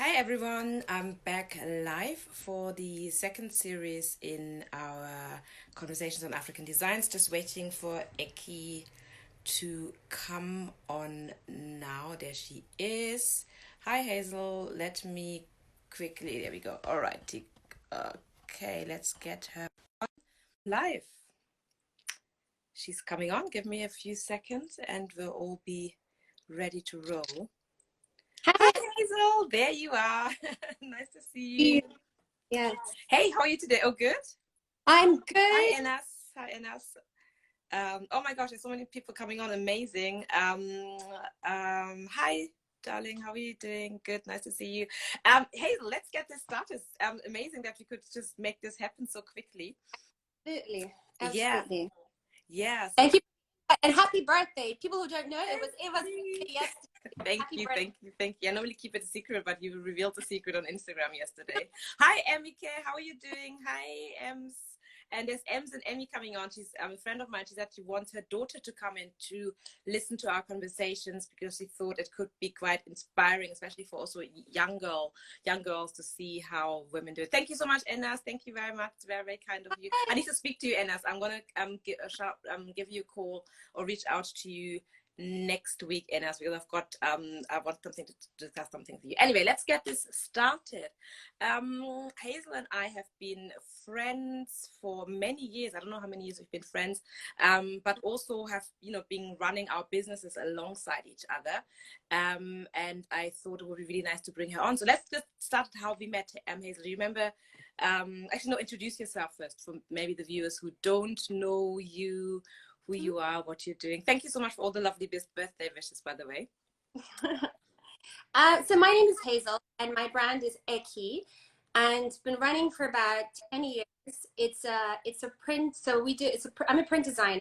Hi everyone, I'm back live for the second series in our conversations on African designs. Just waiting for Eki to come on now. There she is. Hi Hazel, let me quickly, there we go. All right, okay, let's get her live. She's coming on. Give me a few seconds and we'll all be ready to roll. Hi Hi. Hazel, there you are. Nice to see you. Yes. Hey, how are you today? Oh, good. I'm Hi, good. Enas. Hi, Enas. Oh my gosh, there's so many people coming on. Amazing. Hi, darling. How are you doing? Good. Nice to see you. Hazel, let's get this started. Amazing that we could just make this happen so quickly. Absolutely. Yeah. Absolutely. Yeah. So Thank you. And happy birthday. People who don't know, it was yesterday. thank Happy you, birthday. thank you, thank you. I normally keep it a secret, but you revealed the secret on Instagram yesterday. Hi, Emike. How are you doing? Hi, Ems. And there's Ems and Emmy coming on. She's a friend of mine. She said she wants her daughter to come in to listen to our conversations because she thought it could be quite inspiring, especially for also young girls to see how women do it. Thank you so much, Enas. Thank you very much. Very, very kind of you. I need to speak to you, Enas. I'm gonna give you a call or reach out to you next week, Enas, because I want something to discuss something with you. Anyway, let's get this started. Hazel and I have been friends for many years. I don't know how many years we've been friends, but also have been running our businesses alongside each other. And I thought it would be really nice to bring her on. So let's just start how we met. Hazel, do you remember? Actually, no. Introduce yourself first for maybe the viewers who don't know you, who you are, what you're doing. Thank you so much for all the lovely birthday wishes, by the way. So my name is Hazel and my brand is Eki and been running for about 10 years. It's a print. So I'm a print designer.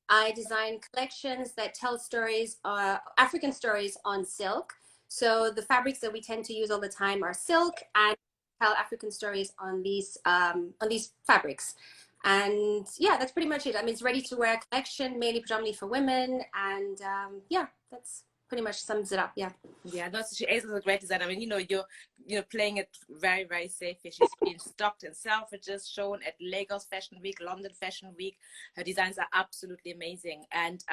I design collections that tell stories, African stories on silk. So the fabrics that we tend to use all the time are silk, and tell African stories on these fabrics. And yeah, that's pretty much it. I mean, it's ready to wear collection, mainly predominantly for women, and yeah, that's pretty much sums it up. Yeah. Yeah, no, so Hazel's a great designer. I mean, you're playing it very, very safe. She's been stocked in Selfridges, shown at Lagos Fashion Week, London Fashion Week. Her designs are absolutely amazing. And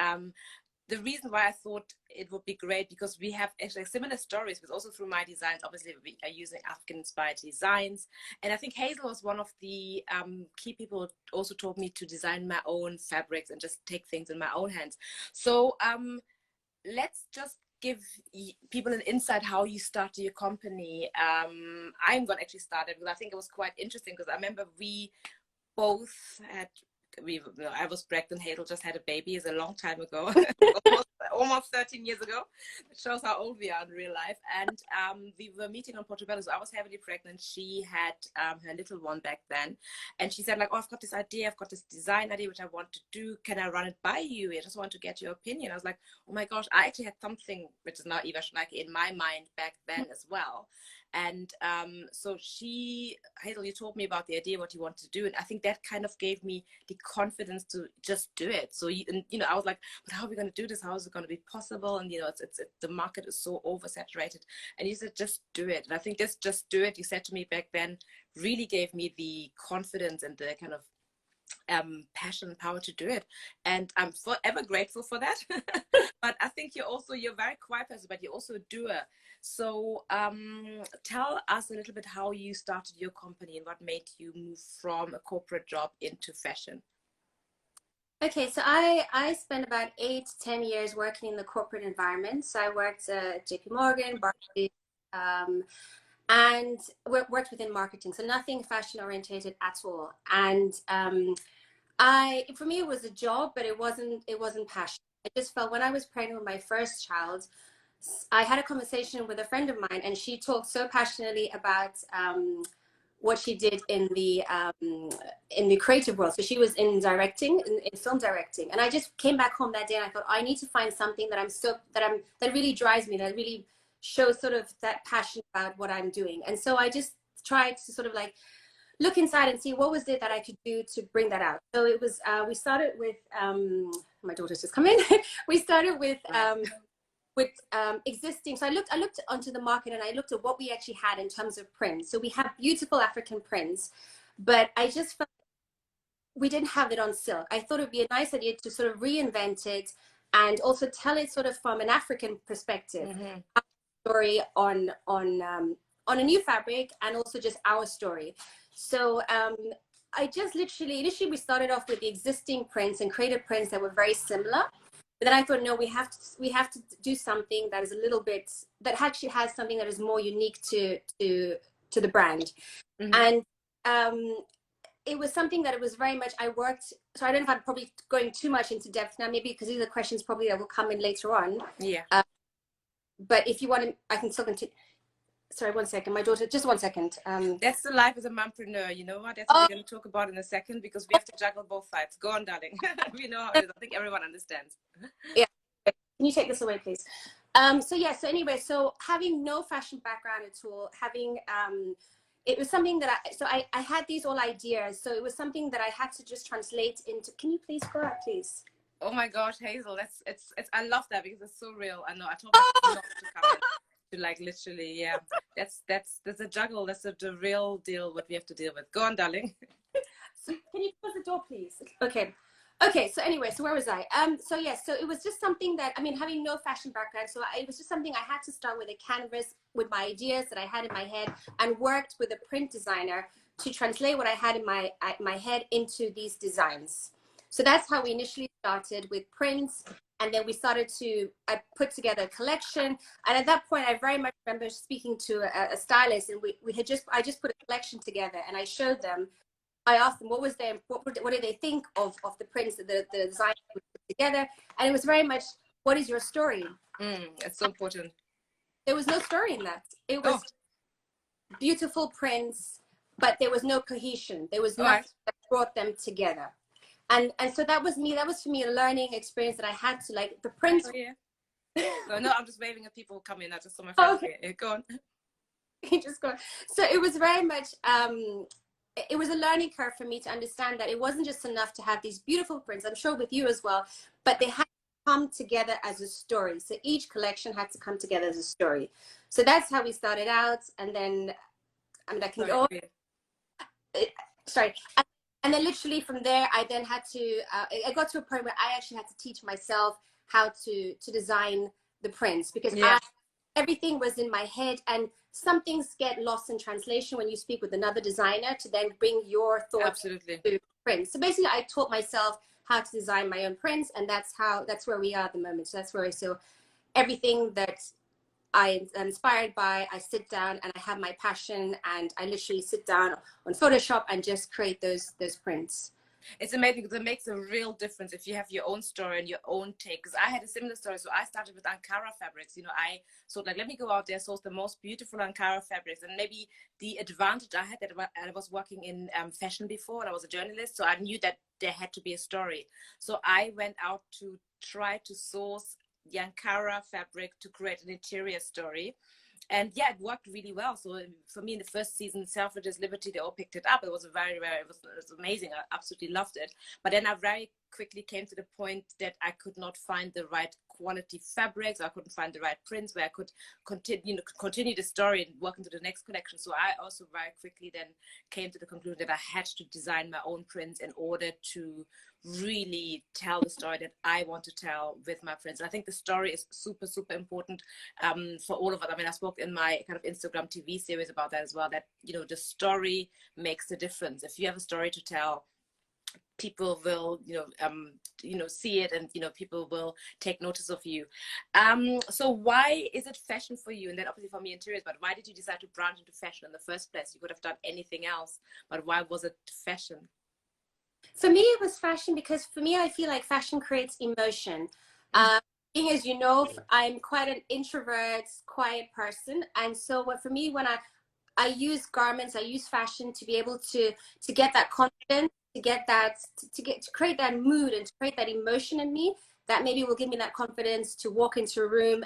the reason why I thought it would be great, because we have actually similar stories, but also through my designs, obviously we are using African-inspired designs. And I think Hazel was one of the key people who also taught me to design my own fabrics and just take things in my own hands. So let's just give people an insight how you started your company. I'm going to actually start it because I think it was quite interesting, because I remember we both had I was pregnant. Hazel just had a baby. It's a long time ago, almost 13 years ago. It shows how old we are in real life. And we were meeting on Portobello. So I was heavily pregnant. She had her little one back then, and she said, like, "Oh, I've got this idea. I've got this design idea which I want to do. Can I run it by you? I just want to get your opinion." I was like, "Oh my gosh!" I actually had something which is now even like in my mind back then as well. And so Hazel, you told me about the idea, what you want to do. And I think that kind of gave me the confidence to just do it. So, I was like, but how are we going to do this? How is it going to be possible? And, the market is so oversaturated. And you said, just do it. And I think this just do it, you said to me back then, really gave me the confidence and the kind of passion and power to do it, and I'm forever grateful for that. But I think you're very quiet person, but you're also a doer. So tell us a little bit how you started your company and what made you move from a corporate job into fashion. Okay, so I spent about 8 to 10 years working in the corporate environment. So I worked at JP Morgan, Barclays, and worked within marketing. So nothing fashion orientated at all. And for me it was a job, but it wasn't passion. I just felt when I was pregnant with my first child, I had a conversation with a friend of mine, and she talked so passionately about what she did in the creative world. So she was in directing, in film directing, and I just came back home that day and I thought I need to find something that really drives me, that really shows sort of that passion about what I'm doing. And so I just tried to sort of like look inside and see what was it that I could do to bring that out. So it was we started with my daughter's just come in. We started with with existing. So I looked onto the market and I looked at what we actually had in terms of prints. So we have beautiful African prints, but I just felt we didn't have it on silk. I thought it'd be a nice idea to sort of reinvent it and also tell it sort of from an African perspective, story on a new fabric, and also just our story. So I just initially we started off with the existing prints and created prints that were very similar. But then I thought, no, we have to do something that is a little bit, that actually has something that is more unique to the brand. And it was something that it was very much, I worked, so I don't know if I'm probably going too much into depth now, maybe because these are questions probably that will come in later on. Yeah. But if you want to, I can still continue. Sorry, one second. My daughter, just 1 second. That's the life as a mompreneur. You know what? That's what we're going to talk about in a second, because we have to juggle both sides. Go on, darling. We know how it is. I think everyone understands. Yeah. Can you take this away, please? So yeah, so anyway, so having no fashion background at all, having, it was something that I had these all ideas. So it was something that I had to just translate into, can you please go out, please? Oh my gosh, Hazel, it's I love that because it's so real. I know, I told her not to come in. To like literally, yeah, that's a juggle. That's the real deal. What we have to deal with. Go on, darling. So can you close the door, please? Okay. So anyway, so where was I? So yeah, so it was just something that, I mean, having no fashion background, so it was just something I had to start with a canvas with my ideas that I had in my head, and worked with a print designer to translate what I had in my head into these designs. So that's how we initially started, with prints. And then we started to put together a collection. And at that point, I very much remember speaking to a stylist, and I just put a collection together, and I showed them. I asked them what did they think of the prints that the design put together, and it was very much, what is your story? It's so important. There was no story in that. It was beautiful prints, but there was no cohesion. There was nothing that brought them together. And so that was me. That was for me a learning experience that I had to, like, the prints. Oh, yeah. No, I'm just waving at people who come in. I just saw my friends here. Go on. You just go. So it was very much, it was a learning curve for me to understand that it wasn't just enough to have these beautiful prints, I'm sure with you as well, but they had to come together as a story. So each collection had to come together as a story. So that's how we started out. And then, I mean, I can go. Sorry. And then literally from there, I then had to, I got to a point where I actually had to teach myself how to design the prints, because everything was in my head, and some things get lost in translation when you speak with another designer to then bring your thoughts to prints. So basically, I taught myself how to design my own prints, and that's where we are at the moment. So that's where everything that I am inspired by, I sit down and I have my passion, and I literally sit down on Photoshop and just create those prints. It's amazing because it makes a real difference if you have your own story and your own take. Because I had a similar story. So I started with Ankara fabrics. You know, I thought, like, let me go out there, source the most beautiful Ankara fabrics. And maybe the advantage I had that I was working in fashion before, and I was a journalist. So I knew that there had to be a story. So I went out to try to source the Ankara fabric to create an interior story. And yeah, it worked really well. So for me, in the first season, Selfridges, Liberty, they all picked it up. It was it was amazing. I absolutely loved it. But then I very quickly came to the point that I could not find the right quality fabrics. I couldn't find the right prints where I could continue the story and work into the next collection. So I also very quickly then came to the conclusion that I had to design my own prints in order to really tell the story that I want to tell with my prints. And I think the story is super, super important for all of us. I mean, I spoke in my kind of Instagram TV series about that as well, that, you know, the story makes the difference. If you have a story to tell, people will, see it, and, people will take notice of you. So why is it fashion for you? And then obviously for me, interiors, but why did you decide to branch into fashion in the first place? You could have done anything else, but why was it fashion? For me, it was fashion because for me, I feel like fashion creates emotion. Being, as you know, I'm quite an introvert, quiet person. And so for me, when I use garments, I use fashion to be able to get that confidence, to get that, to create that mood and to create that emotion in me that maybe will give me that confidence to walk into a room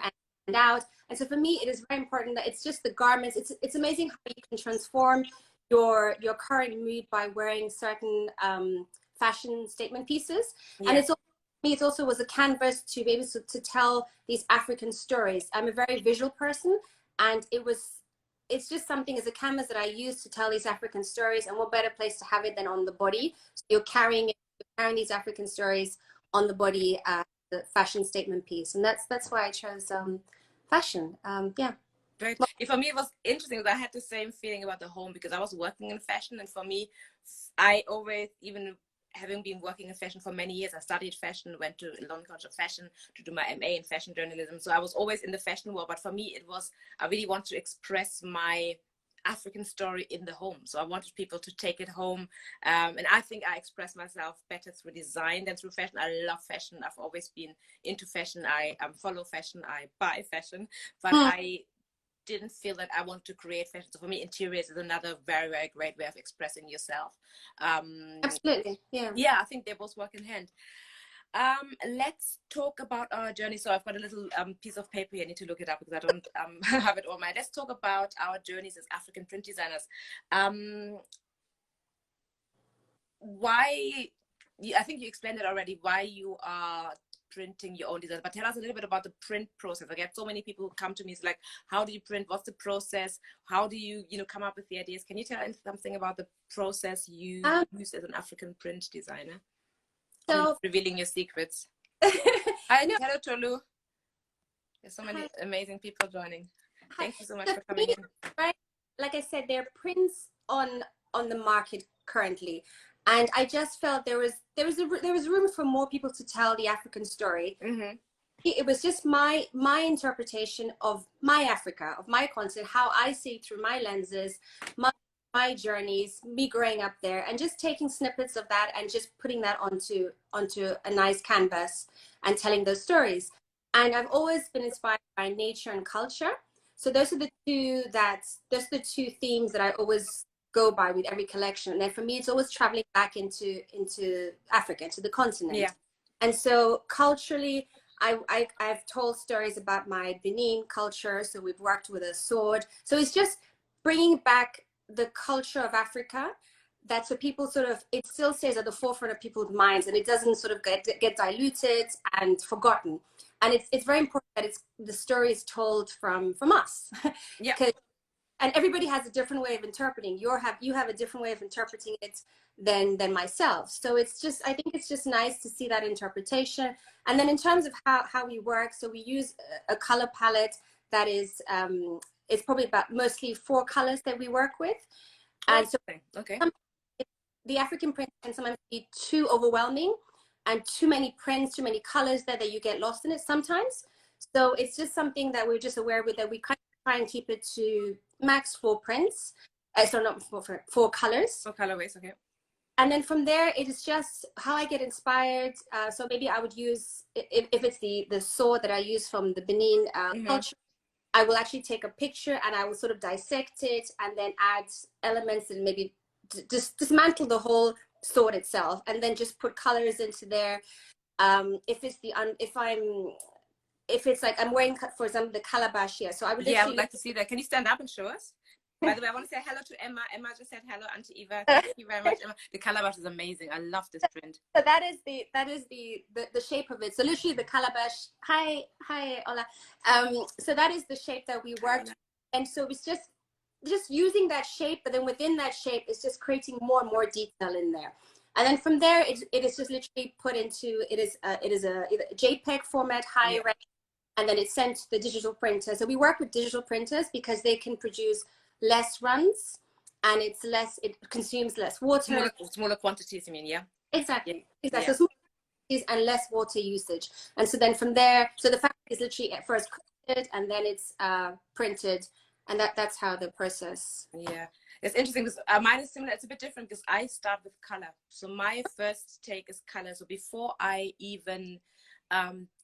and out. And so for me, it is very important that it's just the garments. It's amazing how you can transform your current mood by wearing certain fashion statement pieces. Yeah. And it's me, it also was a canvas to be able to tell these African stories. I'm a very visual person, and it's just something as a canvas that I use to tell these African stories. And what better place to have it than on the body? So you're carrying these African stories on the body as the fashion statement piece, and that's why I chose fashion. Yeah. Right. For me, it was interesting because I had the same feeling about the home because I was working in fashion, and for me, I always, even having been working in fashion for many years, I studied fashion, went to London College of Fashion to do my MA in fashion journalism. So I was always in the fashion world, but for me, it was, I really want to express my African story in the home. So I wanted people to take it home. And I think I express myself better through design than through fashion. I love fashion. I've always been into fashion. I follow fashion. I buy fashion. But I didn't feel that I want to create fashion. So for me, interiors is another very, very great way of expressing yourself. Absolutely. Yeah. Yeah, I think they both work in hand. Let's talk about our journey. So I've got a little piece of paper here. I need to look it up because I don't have it all my. Let's talk about our journeys as African print designers. Why? I think you explained it already. Why you are printing your own designs, but tell us a little bit about the print process. I get so many people who come to me. It's like, how do you print? What's the process? How do you come up with the ideas? Can you tell us something about the process you use as an African print designer? So revealing your secrets. Hi, hello Tolu. There's so many amazing people joining. Thank you so much for coming in. Right, like I said, there are prints on the market currently, and I just felt there was room for more people to tell the African story. Mm-hmm. It was just my interpretation of my Africa, of my continent, how I see it through my lenses, my journeys, me growing up there, and just taking snippets of that and just putting that onto a nice canvas and telling those stories. And I've always been inspired by nature and culture. So those are the two themes that I always go by with every collection. And then for me, it's always traveling back into Africa, to the continent. Yeah. And so culturally, I've told stories about my Benin culture. So we've worked with a sword. So it's just bringing back the culture of Africa. That's what people it still stays at the forefront of people's minds, and it doesn't sort of get diluted and forgotten. And it's very important that the story is told from us. Yeah. And everybody has a different way of interpreting. You have a different way of interpreting it than myself. So I think it's just nice to see that interpretation. And then in terms of how we work, so we use a color palette that is it's probably about mostly 4 colors that we work with. And so okay. The African print can sometimes be too overwhelming, and too many prints, too many colors that you get lost in it sometimes. So it's just something that we're just aware with, that we kind of try and keep it to max 4 prints. So not 4 colors. 4 colorways, okay. And then from there, it is just how I get inspired. So maybe I would use, if it's the sword that I use from the Benin culture, I will actually take a picture and I will sort of dissect it and then add elements and maybe just dismantle the whole sword itself, and then just put colors into there. If it's like I'm wearing, for example, the calabash here, so I would I would like to see that. Can you stand up and show us? By the way, I want to say hello to Emma. Emma just said hello, Auntie Eva. Thank you very much, Emma. The calabash is amazing. I love this print. So that is the shape of it. So literally the calabash. Hi, hola. So that is the shape that we worked with. And so it's just using that shape, but then within that shape, it's just creating more and more detail in there. And then from there, it is just literally put into, it is a JPEG format, high res, and then it's sent to the digital printer. So we work with digital printers because they can produce less runs, and it consumes less water. Smaller quantities, you mean, yeah? Exactly. Yeah. So smaller quantities and less water usage. And so then from there, so the fabric is literally at first created and then it's printed, and that's how the process. Yeah, it's interesting because mine is similar. It's a bit different because I start with color. So my first take is color. So before I even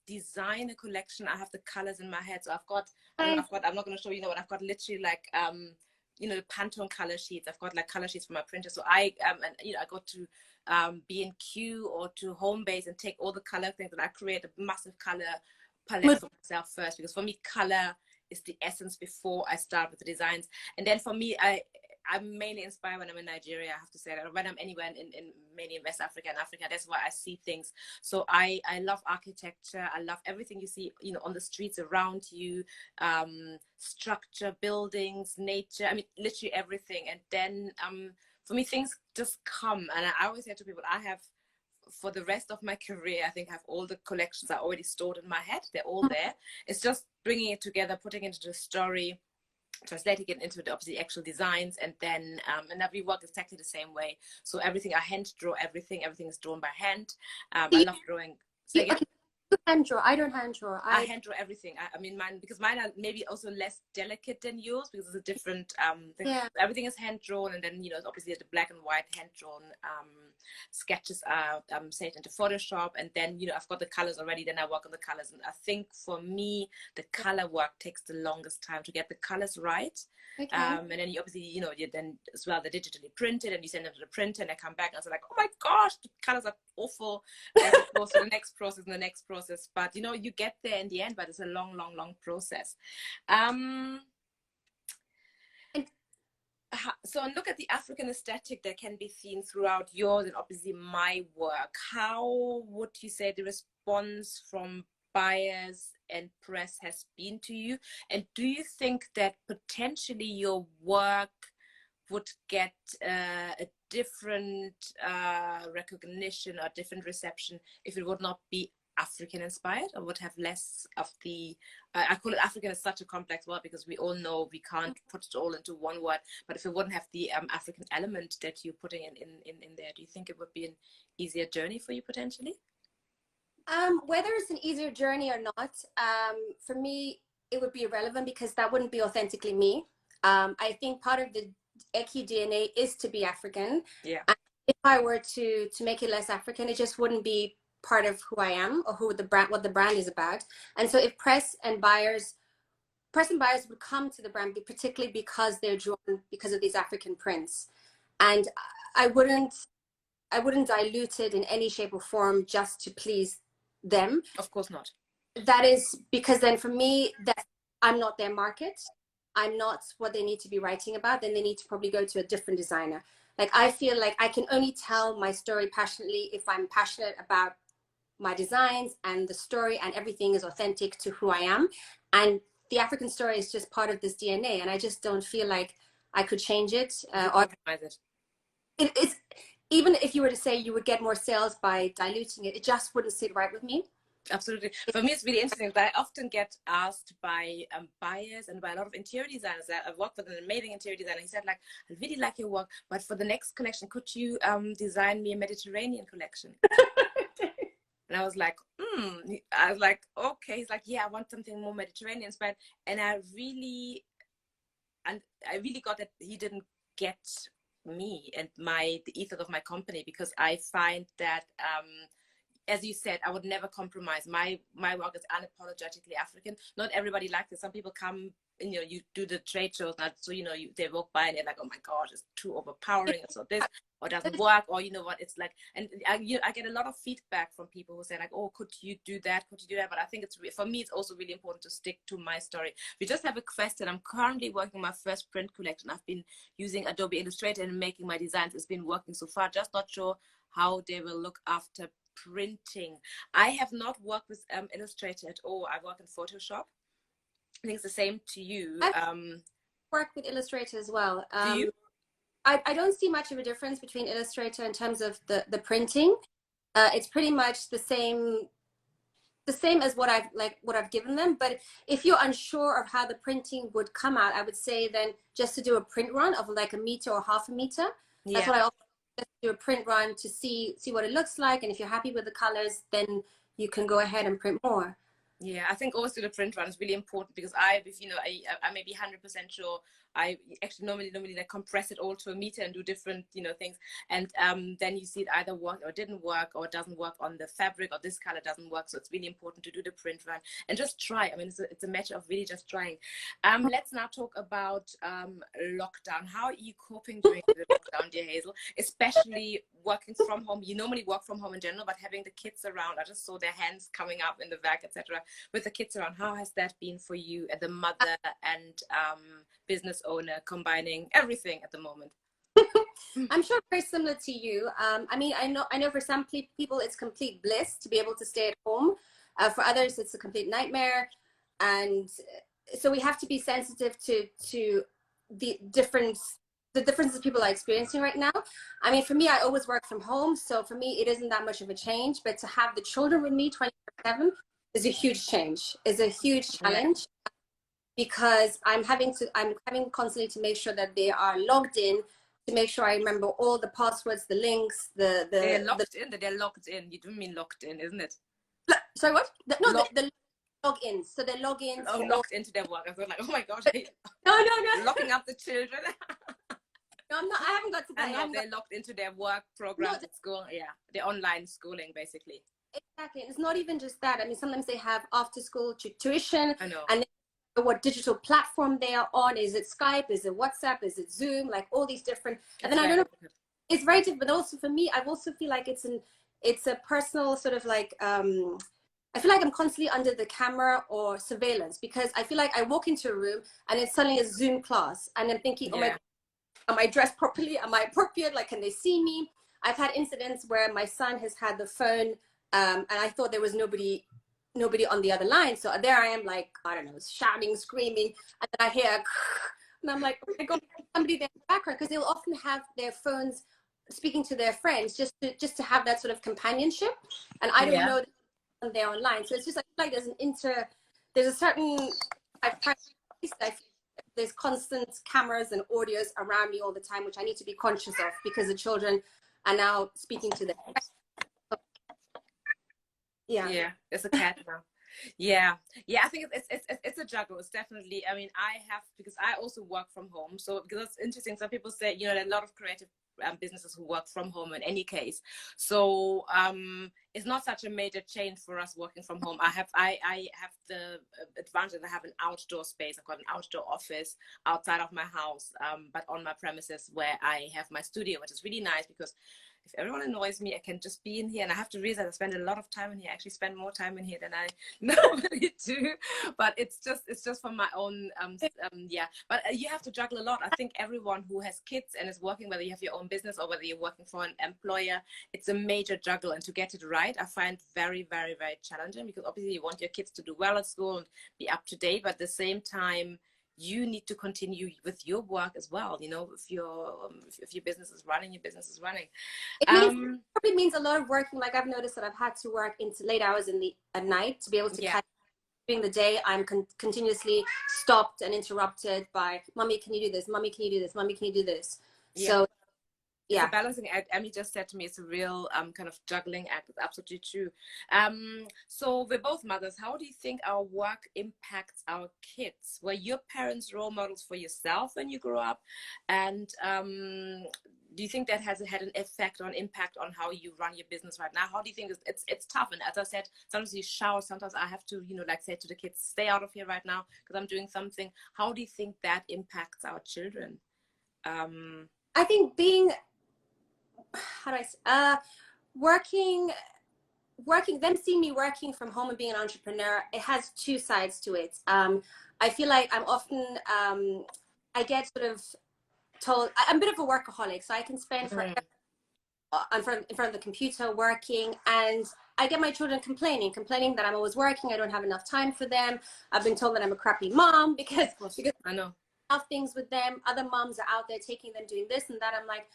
design a collection, I have the colors in my head. So I'm not going to show you, but I've got literally like the Pantone color sheets. I've got like color sheets for my printer. So I go to B&Q or to Homebase and take all the color things, and I create a massive color palette for myself first, because for me color is the essence before I start with the designs. And then for me, I I'm mainly inspired when I'm in Nigeria, I have to say that, when I'm anywhere mainly in West Africa and Africa. That's why I see things. So I love architecture. I love everything you see, you know, on the streets around you, structure, buildings, nature. I mean, literally everything. And then for me, things just come. And I always say to people, I have, for the rest of my career, I think I have all the collections are already stored in my head. They're all there. It's just bringing it together, putting it into the story, translating it into the obviously actual designs, and then and we work exactly the same way. So everything, I hand draw everything. Everything is drawn by hand. I love drawing. Say again? You hand draw. I don't hand draw. I hand draw everything. I mean, mine, because mine are maybe also less delicate than yours, because it's a different thing. Yeah. Everything is hand drawn, and then, you know, obviously the black and white hand drawn sketches are saved into Photoshop, and then, you know, I've got the colors already. Then I work on the colors, and I think for me the color work takes the longest time to get the colors right. Okay. And then you obviously, you know, you then as well, they're digitally printed, and you send them to the printer, and they come back, and I was like, oh my gosh, the colors are awful. And it goes to the next process and the next process. But you know, you get there in the end, but it's a long process. So look at the African aesthetic that can be seen throughout yours and obviously my work. How would you say the response from buyers and press has been to you? And do you think that potentially your work would get a different recognition or different reception if it would not be African inspired, or would have less of the I call it African is such a complex word, because we all know we can't put it all into one word, but if it wouldn't have the African element that you're putting in there, do you think it would be an easier journey for you potentially? Whether it's an easier journey or not, for me it would be irrelevant, because that wouldn't be authentically me. I think part of the Eki DNA is to be African. Yeah. And if I were to make it less African, it just wouldn't be part of who I am, or who the brand, what the brand is about. And so if press and buyers would come to the brand, particularly because they're drawn because of these African prints, and I wouldn't dilute it in any shape or form just to please them. Of course not. That is because then for me, that I'm not their market. I'm not what they need to be writing about. Then they need to probably go to a different designer. Like, I feel like I can only tell my story passionately if I'm passionate about my designs, and the story and everything is authentic to who I am. And the African story is just part of this DNA, and I just don't feel like I could change it. Or it's, even if you were to say you would get more sales by diluting it, it just wouldn't sit right with me. Absolutely. For me, it's really interesting that I often get asked by buyers and by a lot of interior designers. I've worked with an amazing interior designer. He said, like, I really like your work, but for the next collection, could you design me a Mediterranean collection? And I was like, okay. He's like, yeah, I want something more Mediterranean inspired. And I really got that he didn't get me and the ethos of my company, because I find that, as you said, I would never compromise. My work is unapologetically African. Not everybody likes it. Some people come, and, you know, you do the trade shows, not so, you know, they walk by and they're like, oh my gosh, it's too overpowering, or so this, or doesn't work, or you know what, it's like, and I get a lot of feedback from people who say like, oh, could you do that? But I think for me, it's also really important to stick to my story. We just have a question. I'm currently working on my first print collection. I've been using Adobe Illustrator and making my designs. It's been working so far, just not sure how they will look after printing. I have not worked with Illustrator at all. I work in Photoshop. I think it's the same to you. I work with Illustrator as well. Do you? I don't see much of a difference between Illustrator in terms of the printing. It's pretty much the same as what I've given them. But if you're unsure of how the printing would come out, I would say then just to do a print run of like 1 meter or half a meter. That's what I always just do, a print run to see what it looks like. And if you're happy with the colors, then you can go ahead and print more. Yeah, I think also the print run is really important, because if you know, I may be 100% sure. I actually normally like compress it all to 1 meter and do different, you know, things, and then you see it either work or didn't work, or it doesn't work on the fabric, or this color doesn't work. So it's really important to do the print run and just try. I mean, it's a matter of really just trying. Let's now talk about lockdown. How are you coping during the lockdown, dear Hazel? Especially working from home. You normally work from home in general, but having the kids around, I just saw their hands coming up in the back, etc. with the kids around. How has that been for you as a mother and business owner, combining everything at the moment? I'm sure very similar to you. I mean, I know for some people it's complete bliss to be able to stay at home. For others, it's a complete nightmare. And so we have to be sensitive to the differences people are experiencing right now. I mean, for me, I always work from home. So for me, it isn't that much of a change. But to have the children with me 24/7 is a huge change, is a huge challenge. Yeah. Because I'm having constantly to make sure that they are logged in, to make sure I remember all the passwords, the links, they're locked in. They're logged in. You do mean locked in, isn't it? Sorry, what? The logins. So they're logins. Oh, locked into their work. I was like, oh my gosh. No. Locking up the children. No, I'm not. I haven't got to that. No, they're locked into their work programs at school. Yeah, the online schooling, basically. Exactly. It's not even just that. I mean, sometimes they have after-school tuition. I know. And what digital platform they are on. Is it Skype? Is it WhatsApp? Is it Zoom? Like all these different. And then I don't know. It's very different. But also for me, I also feel like it's a personal sort of like. I feel like I'm constantly under the camera or surveillance, because I feel like I walk into a room and it's suddenly a Zoom class, and I'm thinking, oh my God, am I dressed properly? Am I appropriate? Like, can they see me? I've had incidents where my son has had the phone, and I thought there was nobody on the other line. So there I am, like, I don't know, shouting, screaming, and then I hear, and I'm like, oh my God, somebody there in the background, because they'll often have their phones speaking to their friends just to have that sort of companionship, and I don't know that they're online. So it's just like there's a certain there's constant cameras and audios around me all the time, which I need to be conscious of, because the children are now speaking to them. Yeah, it's a cat now. Yeah, I think it's a juggle. It's definitely, I mean, because I also work from home, so because it's interesting, some people say, there are a lot of creative businesses who work from home in any case, so it's not such a major change for us working from home. I have the advantage that I have an outdoor space. I've got an outdoor office outside of my house, but on my premises, where I have my studio, which is really nice, because if everyone annoys me, I can just be in here, and I have to realize I spend a lot of time in here. I actually spend more time in here than I normally do, but it's just for my own but you have to juggle a lot. I think everyone who has kids and is working, whether you have your own business or whether you're working for an employer, it's a major juggle, and to get it right, I find very, very, very challenging, because obviously you want your kids to do well at school and be up to date, but at the same time you need to continue with your work as well. If your business is running, your business is running. It probably means a lot of working. Like, I've noticed that I've had to work into late hours at night to be able to catch. During the day, I'm continuously stopped and interrupted by, "Mommy, can you do this? Mommy, can you do this? Mommy, can you do this?" So it's a balancing act. Emily just said to me, it's a real kind of juggling act. It's absolutely true. So we're both mothers. How do you think our work impacts our kids? Were your parents role models for yourself when you grew up? And do you think that has had an effect or an impact on how you run your business right now? How do you think it's tough? And as I said, sometimes you shout, sometimes I have to, like say to the kids, stay out of here right now because I'm doing something. How do you think that impacts our children? I think working, them seeing me working from home and being an entrepreneur, it has two sides to it. I feel like I'm often, I get sort of told, I'm a bit of a workaholic, so I can spend forever in front of the computer working, and I get my children complaining that I'm always working, I don't have enough time for them. I've been told that I'm a crappy mom because I know things with them. Other moms are out there taking them doing this and that. I'm like,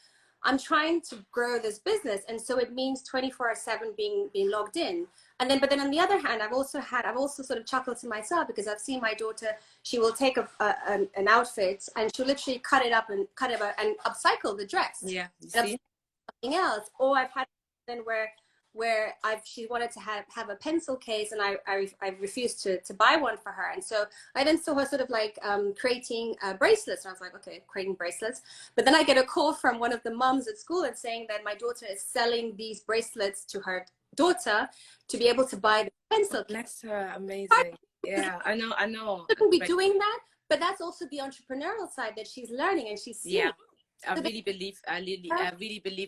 I'm trying to grow this business, and so it means 24/7 being logged in. But then on the other hand, I've also sort of chuckled to myself, because I've seen my daughter. She will take an outfit and she'll literally cut it up and upcycle the dress. Yeah, you see? Something else. Or I've had then where she wanted to have a pencil case, and I refused to buy one for her. And so I then saw her sort of like creating bracelets, and I was like, okay, creating bracelets. But then I get a call from one of the moms at school and saying that my daughter is selling these bracelets to her daughter to be able to buy the pencil. Bless her, amazing. Yeah, I know. She shouldn't be doing that, but that's also the entrepreneurial side that she's learning and she's seeing. Yeah. I really believe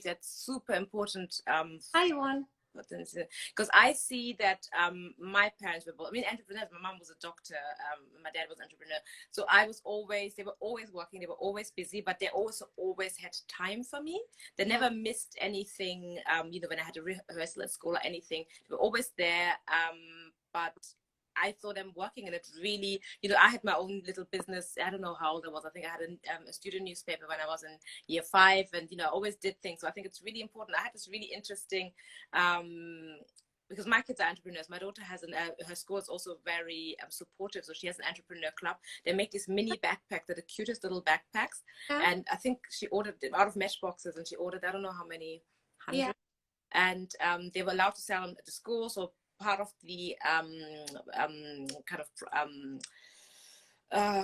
that's super important. Hi, Yuan. Because I see that my parents were both, I mean, entrepreneurs. My mom was a doctor, my dad was an entrepreneur. So they were always working, they were always busy, but they also always had time for me. They never missed anything, when I had a rehearsal at school or anything. They were always there, but I saw them working, and it really, I had my own little business. I don't know how old I was. I think I had a student newspaper when I was in year 5, and, I always did things. So I think it's really important. I had this really interesting, because my kids are entrepreneurs. My daughter has her school is also very supportive. So she has an entrepreneur club. They make these mini backpacks. They're the cutest little backpacks. And I think she ordered them out of Matchboxes, and she ordered, I don't know how many hundred. Yeah. And they were allowed to sell them at the school. So part of the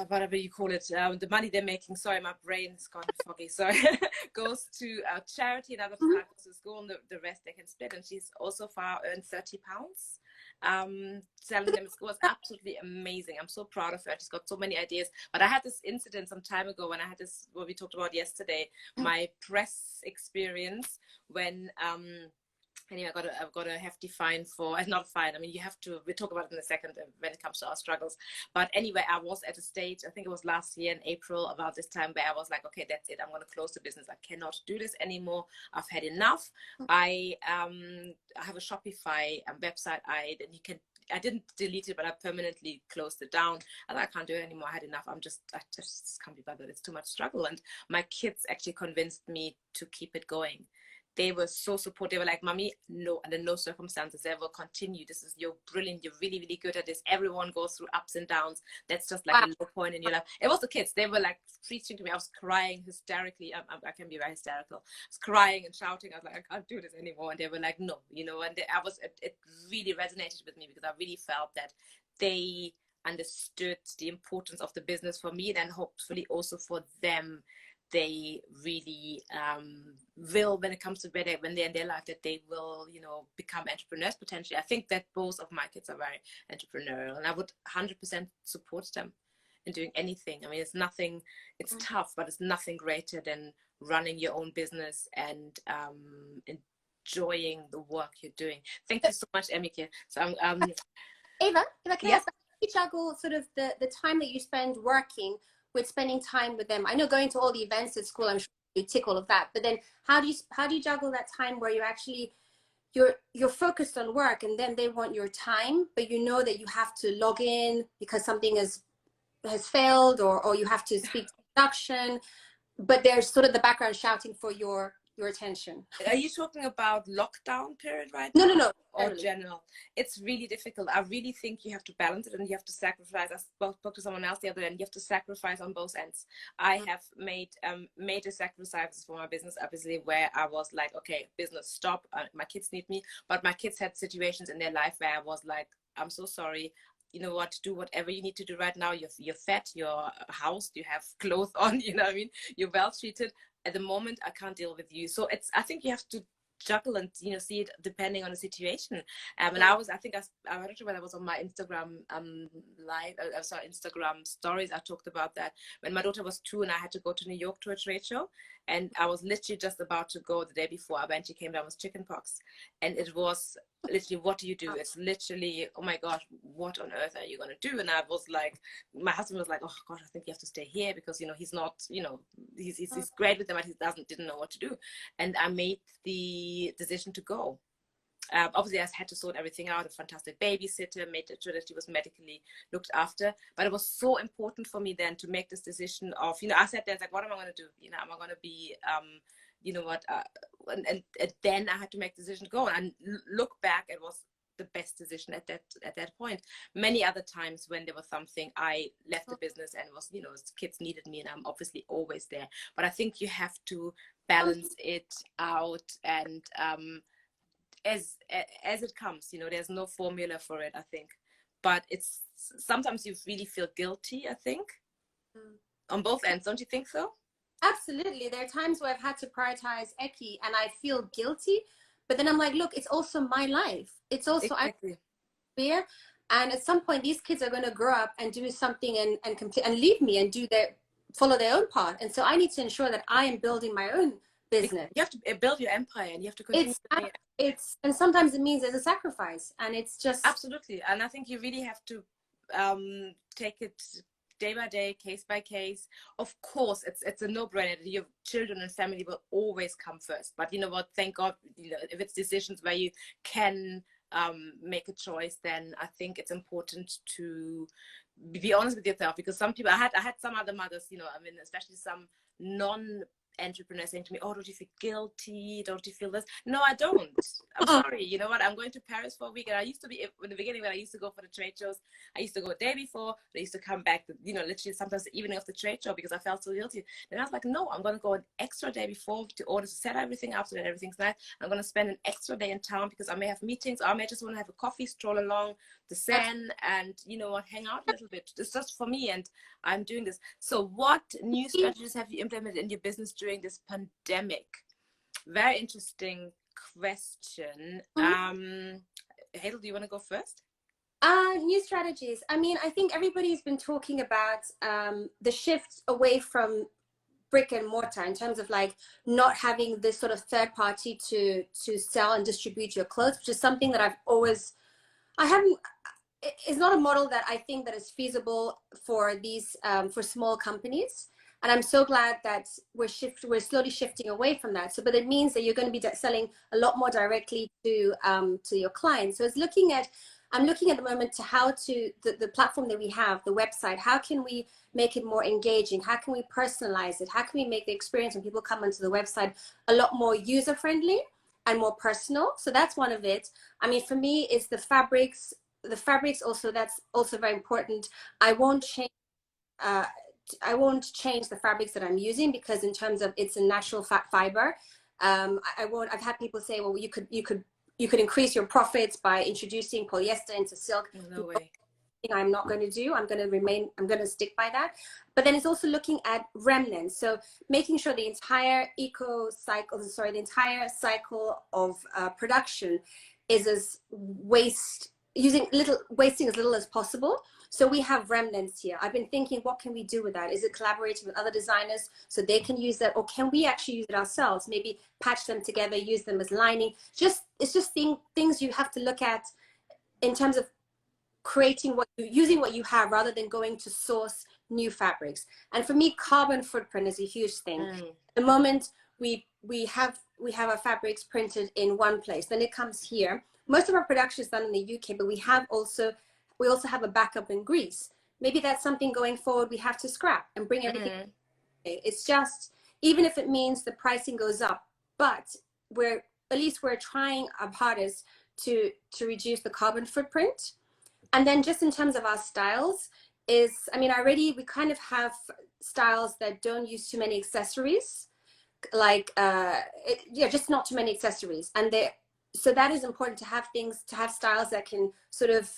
whatever you call it, the money they're making, sorry, my brain's gone foggy, sorry, goes to charity, and other part goes to school, and the rest they can split. And she's also far earned £30 selling them at school. It's absolutely amazing. I'm so proud of her. She's got so many ideas. But I had this incident some time ago when I had this, what we talked about yesterday, my press experience when anyway, I've got a hefty fine for, not fine, I mean, you have to, we'll talk about it in a second when it comes to our struggles. But anyway, I was at a stage, I think it was last year in April, about this time, where I was like, okay, that's it. I'm going to close the business. I cannot do this anymore. I've had enough. I have a Shopify website. I didn't delete it, but I permanently closed it down. I can't do it anymore. I had enough. I just can't be bothered. It's too much struggle. And my kids actually convinced me to keep it going. They were so supportive. They were like, Mommy, no, under no circumstances ever continue. You're brilliant. You're really, really good at this. Everyone goes through ups and downs. That's just like a low point in your life. It was the kids. They were like preaching to me. I was crying hysterically. I can be very hysterical. I was crying and shouting. I was like, I can't do this anymore. And they were like, no, and it really resonated with me, because I really felt that they understood the importance of the business for me, and hopefully also for them. They really will, when it comes to when they're in their life, that they will, become entrepreneurs potentially. I think that both of my kids are very entrepreneurial, and I would 100% support them in doing anything. I mean, it's tough, but it's nothing greater than running your own business and enjoying the work you're doing. Thank you so much, Emmike. So Eva, can I ask, how do you juggle sort of the time that you spend working with spending time with them? I know going to all the events at school, I'm sure you tick all of that, but then how do you juggle that time where you're focused on work, and then they want your time, but you know that you have to log in because something has failed, or you have to speak to production, but there's sort of the background shouting for your attention. Are you talking about lockdown period right now? No. Or general? It's really difficult. I really think you have to balance it, and you have to sacrifice. I spoke to someone else the other day, and you have to sacrifice on both ends. I have made major sacrifices for my business, obviously, where I was like, okay, business stop. My kids need me. But my kids had situations in their life where I was like, I'm so sorry. You know what, do whatever you need to do right now. You're fed, you're housed, you have clothes on, you know what I mean? You're well treated. At the moment, I can't deal with you. So I think you have to juggle and, see it depending on the situation. And I don't know whether I was on my Instagram Instagram stories. I talked about that when my daughter was 2 and I had to go to New York to a trade show. And I was literally just about to go the day before. When she came down with chickenpox. And it was literally, what do you do? It's literally, oh my gosh, what on earth are you going to do? And I was like, my husband was like, oh God, I think you have to stay here, because, he's not, he's great with them, but he didn't know what to do. And I made the decision to go. Obviously, I had to sort everything out, a fantastic babysitter, made sure that she was medically looked after. But it was so important for me then to make this decision of, I sat there and like, what am I going to do? Am I going to be, and then I had to make the decision to go. And look back, it was the best decision at that point. Many other times when there was something, I left the business and was, kids needed me, and I'm obviously always there. But I think you have to balance it out, and as it comes, there's no formula for it, I think. But it's sometimes you really feel guilty, I think, on both ends. Don't you think so? Absolutely. There are times where I've had to prioritize Eki and I feel guilty, but then I'm like, look, it's also my life. It's also exactly. Fear. And at some point, these kids are going to grow up and do something and leave me and follow their own path. And so I need to ensure that I am building my own business. You have to build your empire, and you have to continue. And sometimes it means there's a sacrifice, and it's just absolutely. And I think you really have to take it day by day, case by case. Of course, it's a no-brainer that your children and family will always come first. But you know what? Thank God, you know, if it's decisions where you can make a choice, then I think it's important to be honest with yourself, because some people, I had some other mothers, you know, I mean, especially some non-entrepreneurs saying to me, oh, don't you feel guilty? Don't you feel this? No, I don't. I'm sorry. You know what? I'm going to Paris for a week. And I used to be, in the beginning, when I used to go for the trade shows, I used to go a day before, but I used to come back, you know, literally sometimes the evening of the trade show because I felt so guilty. Then I was like, no, I'm going to go an extra day before to order to set everything up so that everything's nice. I'm going to spend an extra day in town because I may have meetings, or I may just want to have a coffee, stroll along the Seine, and, you know what, hang out a little bit. It's just for me, and I'm doing this. So what new strategies have you implemented in your business during this pandemic? Very interesting question. Hazel, do you want to go first? New strategies. I mean, I think everybody's been talking about the shift away from brick and mortar in terms of like not having this sort of third party to sell and distribute your clothes, which is something that it's not a model that I think that is feasible for these for small companies. And I'm so glad that we're slowly shifting away from that. So, but it means that you're going to be selling a lot more directly to your clients. So I'm looking at the moment to how to, the platform that we have, the website, how can we make it more engaging? How can we personalize it? How can we make the experience when people come onto the website a lot more user-friendly and more personal? So that's one of it. I mean, for me, it's the fabrics. The fabrics also, that's also very important. I won't change the fabrics that I'm using, because in terms of it's a natural fiber. I've had people say, well, you could increase your profits by introducing polyester into silk. No way. I'm not going to do. I'm going to stick by that. But then it's also looking at remnants. So making sure the entire the entire cycle of production is wasting as little as possible. So we have remnants here. I've been thinking, what can we do with that? Is it collaborating with other designers so they can use that? Or can we actually use it ourselves? Maybe patch them together, use them as lining. It's just things you have to look at in terms of using what you have rather than going to source new fabrics. And for me, carbon footprint is a huge thing. At the moment, we have our fabrics printed in one place. Then it comes here. Most of our production is done in the UK, but we also have a backup in Greece. Maybe that's something going forward we have to scrap and bring everything. It's just, even if it means the pricing goes up, but we're trying our hardest to reduce the carbon footprint. And then just in terms of our styles we kind of have styles that don't use too many accessories, like, just not too many accessories. And so that is important to have styles that can sort of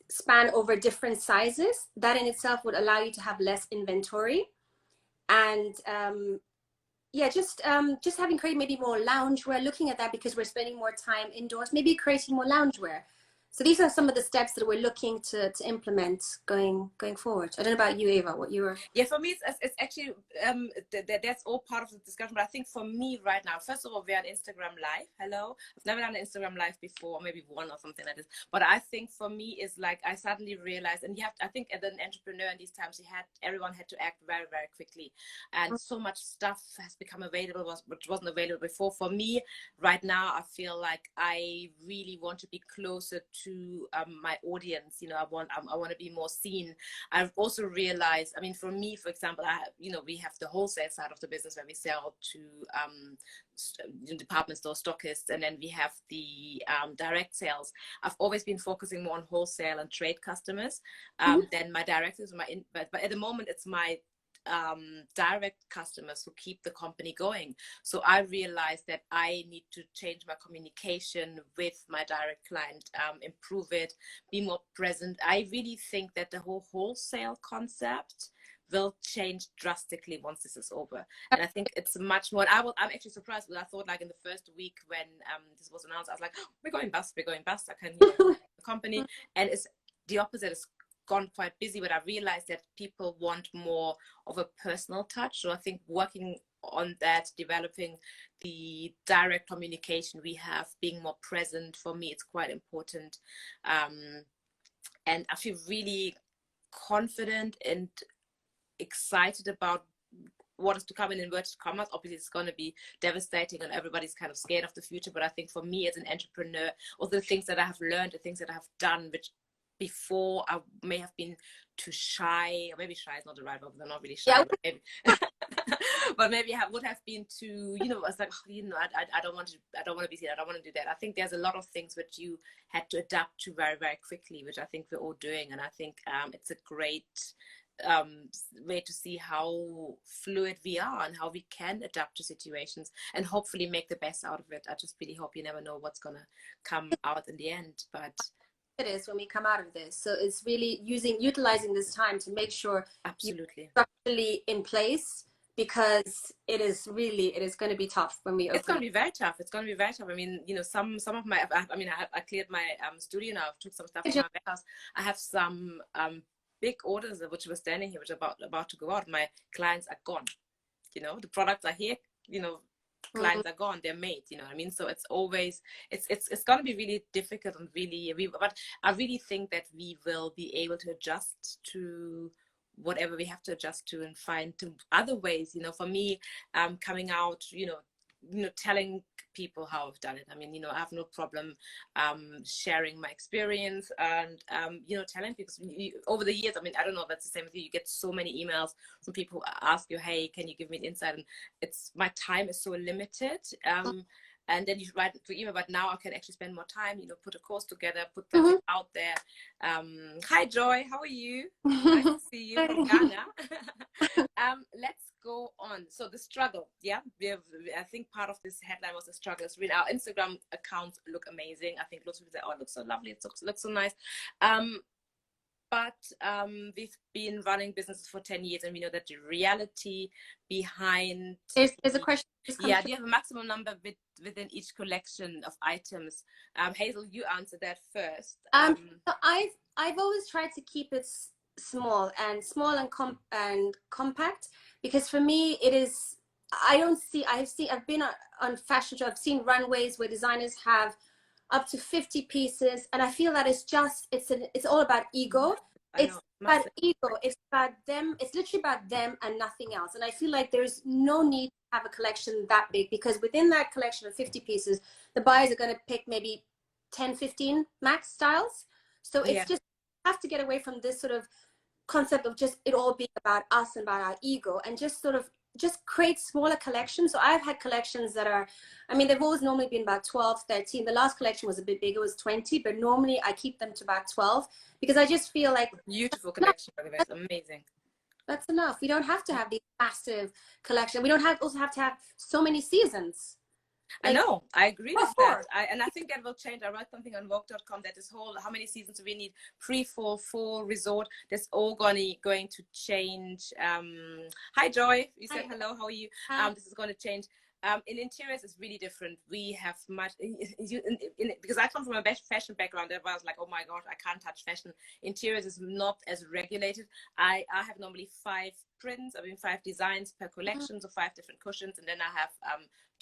span over different sizes. That in itself would allow you to have less inventory. And just having created maybe more loungewear, looking at that because we're spending more time indoors, maybe creating more loungewear. So these are some of the steps that we're looking to implement going forward. I don't know about you, Eva, what you were... Yeah, for me, it's actually, that's all part of the discussion. But I think for me right now, first of all, we're on Instagram Live. Hello. I've never done an Instagram Live before, maybe one or something like this. But I think for me is like, I suddenly realized, and I think as an entrepreneur in these times, everyone had to act very, very quickly. And so much stuff has become available, which wasn't available before. For me right now, I feel like I really want to be closer to my audience. You know, I want to be more seen. I've also realized, I mean, for me, for example, we have the wholesale side of the business where we sell to department store stockists, and then we have the direct sales. I've always been focusing more on wholesale and trade customers than my directors. But at the moment, it's my direct customers who keep the company going. So I realized that I need to change my communication with my direct client, improve it, be more present. I really think that the whole wholesale concept will change drastically once this is over. And I think it's much more, I'm actually surprised, because I thought like in the first week when this was announced, I was like, oh, we're going bust. I can the company. And it's the opposite. It's gone quite busy, but I realized that people want more of a personal touch. So I think working on that, developing the direct communication we have, being more present. For me, it's quite important. And I feel really confident and excited about what is to come in inverted commas. Obviously, it's going to be devastating and everybody's kind of scared of the future. But I think for me as an entrepreneur, all the things that I have learned, the things that I have done, which before I may have been too shy, or maybe shy is not the right word, I'm not really shy, but maybe, but maybe I would have been too, you know, I was like, oh, you know, I don't want to be seen, I don't want to do that. I think there's a lot of things which you had to adapt to very, very quickly, which I think we're all doing. And I think it's a great way to see how fluid we are and how we can adapt to situations and hopefully make the best out of it. I just really hope. You never know what's gonna come out in the end, but it is when we come out of this. So it's really utilizing this time to make sure absolutely structurally in place, because it is going to be tough when we open. It's going to be very tough. It's going to be very tough. I mean, you know, some of my, I mean, I cleared my studio now. I took some stuff from my warehouse. I have some big orders which were standing here, which are about to go out. My clients are gone. You know, the products are here. You know, clients are gone. They're made. You know what I mean? So it's always it's going to be really difficult and really. But I really think that we will be able to adjust to whatever we have to adjust to and find to other ways. You know, for me, coming out, you know, telling people how I've done it. I mean, you know, I have no problem sharing my experience and, you know, telling people. Over the years, I mean, I don't know if that's the same with you. You get so many emails from people who ask you, hey, can you give me an insight? And my time is so limited. And then you write through email, but now I can actually spend more time, you know, put a course together, put them out there. Hi, Joy, how are you? Nice to see you from Ghana. Let's go on. So the struggle, yeah, I think part of this headline was the struggle. Really, our Instagram accounts look amazing. I think lots of people say, oh, it looks so lovely, it looks so nice. But we've been running businesses for 10 years, and we know that the reality behind... There's a question. Yeah, do you have a maximum number within each collection of items? Hazel, you answer that first. So I've always tried to keep it small and compact, because for me it is, I've been on fashion shows, I've seen runways where designers have up to 50 pieces, and I feel that it's all about ego. It's about ego. It's about them. It's literally about them and nothing else. And I feel like there's no need to have a collection that big, because within that collection of 50 pieces, the buyers are going to pick maybe 10, 15 max styles. So it's just, have to get away from this sort of concept of just it all being about us and about our ego, and just sort of just create smaller collections. So I've had collections that are, I mean, they've always normally been about 12, 13. The last collection was a bit bigger, it was 20, but normally I keep them to about 12, because I just feel like... Beautiful collection, by the way. It's amazing. That's enough. We don't have to have these massive collection. We don't also have to have so many seasons. I know, I agree with that. And I think that will change. I wrote something on Vogue.com that this whole, how many seasons do we need? Pre-fall, full, resort, that's all going to change. Hi, Joy. You said hello, how are you? This is going to change. In interiors, it's really different. We have much, because I come from a fashion background, that was like, oh my gosh, I can't touch fashion. Interiors is not as regulated. I have normally 5 prints, 5 designs per collection, so 5 different cushions, and then I have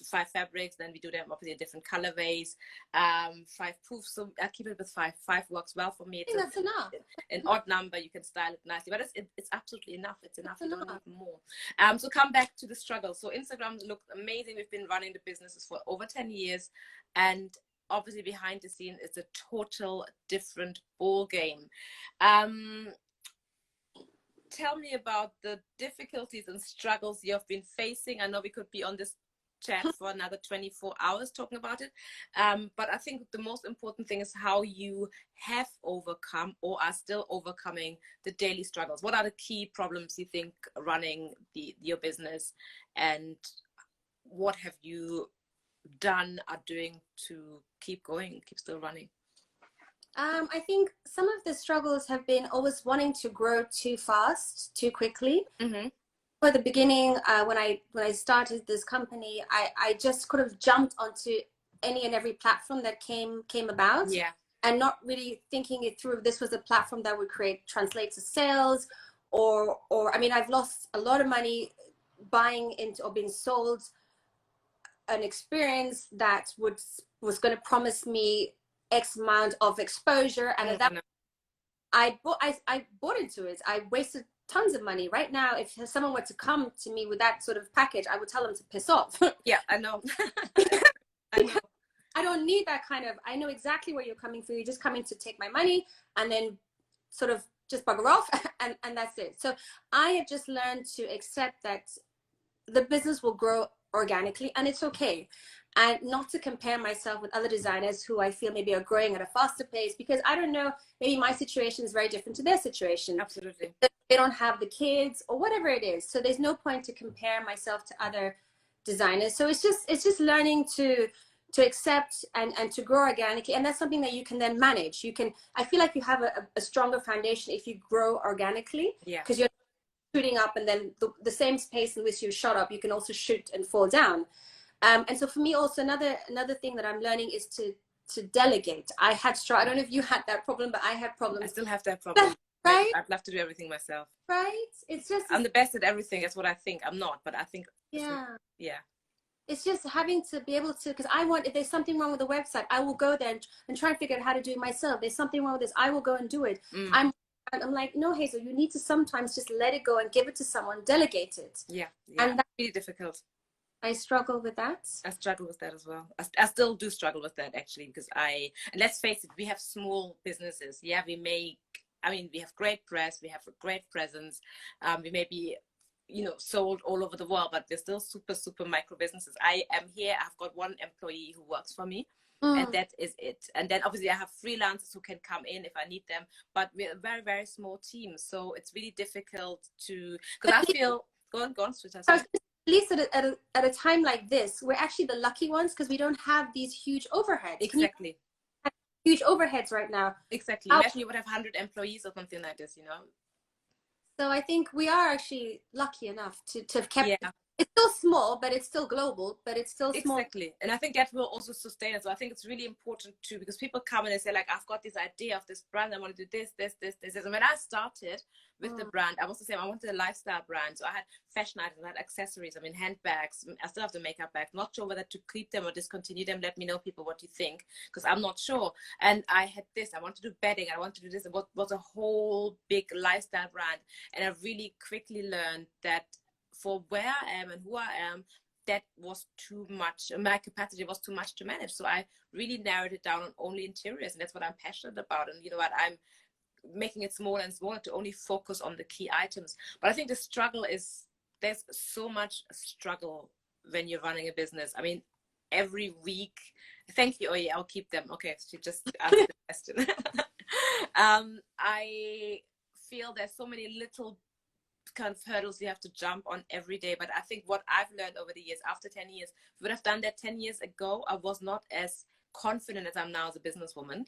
5 fabrics. Then we do them obviously in different colorways, 5 proofs. So I keep it with 5. 5 works well for me. That's enough. An odd number, you can style it nicely, but it's absolutely enough. It's enough. You don't need more. So come back to the struggle. So Instagram looks amazing. We've been running the businesses for over 10 years, and obviously behind the scene it's a total different ball game. Tell me about the difficulties and struggles you've been facing. I know we could be on this chat for another 24 hours talking about it, but I think the most important thing is how you have overcome or are still overcoming the daily struggles. What are the key problems you think running your business, and what have you done, are doing to keep going, keep still running? I think some of the struggles have been always wanting to grow too fast, too quickly. For the beginning, when I started this company, I just could have jumped onto any and every platform that came about, and not really thinking it through. This was a platform that would translate to sales, or I mean, I've lost a lot of money buying into or being sold an experience that was going to promise me X amount of exposure, and at that I bought into it. I wasted tons of money. Right now, if someone were to come to me with that sort of package, I would tell them to piss off. Yeah, I know. I know. I don't need that kind of, I know exactly where you're coming from. You're just coming to take my money and then sort of just bugger off, and that's it. So I have just learned to accept that the business will grow organically, and it's okay. And not to compare myself with other designers who I feel maybe are growing at a faster pace, because I don't know, maybe my situation is very different to their situation. Absolutely. They don't have the kids or whatever it is. So there's no point to compare myself to other designers. So it's just learning to accept and to grow organically. And that's something that you can then manage. I feel like you have a stronger foundation if you grow organically. Yeah. Because you're shooting up, and then the same space in which you shot up, you can also shoot and fall down. And so for me also, another thing that I'm learning is to delegate. I don't know if you had that problem, but I had problems. I still have that problem. Right? I'd love to do everything myself. Right? It's just, I'm the best at everything. That's what I think. I'm not, but I think. yeah. Yeah. It's just having to be able to, because if there's something wrong with the website, I will go there and try and figure out how to do it myself. There's something wrong with this, I will go and do it. I'm like, no, Hazel, you need to sometimes just let it go and give it to someone, delegate it. Yeah. And that's really difficult. I struggle with that. I struggle with that as well. I still do struggle with that, actually, because and let's face it, we have small businesses. Yeah, we have great press, we have a great presence. We may be, sold all over the world, but we're still super, super micro businesses. I am here. I've got one employee who works for me, and that is it. And then obviously I have freelancers who can come in if I need them, but we're a very, very small team. So it's really difficult because I feel, go on, Switha. At least at a time like this, we're actually the lucky ones because we don't have these huge overheads. Exactly. Huge overheads right now. Exactly. Imagine you would have 100 employees or something like this, So I think we are actually lucky enough to have kept yeah. It's still small, but it's still global, but it's still small. Exactly. And I think that will also sustain us. So I think it's really important too, because people come and they say, like, I've got this idea of this brand. I want to do this. And when I started with the brand, I was the same. I wanted a lifestyle brand. So I had fashion items, I had accessories, handbags. I still have the makeup bags. Not sure whether to keep them or discontinue them. Let me know, people, what you think, because I'm not sure. And I had this. I want to do bedding. I want to do this. It was a whole big lifestyle brand. And I really quickly learned that for where I am and who I am, that was too much. My capacity was too much to manage. So I really narrowed it down on only interiors. And that's what I'm passionate about. And you know what? I'm making it smaller and smaller to only focus on the key items. But I think the struggle is, there's so much struggle when you're running a business. Every week, thank you. Oh yeah, I'll keep them. Okay, so you just asked the question. I feel there's so many little kind of hurdles you have to jump on every day. But I think what I've learned over the years, after 10 years, if I would have done that 10 years ago, I was not as confident as I'm now as a businesswoman.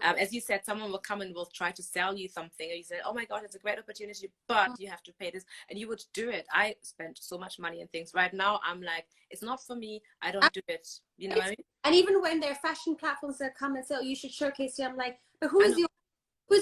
As you said, someone will come and will try to sell you something, and you say, oh my God, it's a great opportunity, but you have to pay this, and you would do it. I spent so much money and things. Right now, I'm like, it's not for me. I don't do it. You know what I mean? And even when there are fashion platforms that come and say, oh, you should showcase you, I'm like, but who's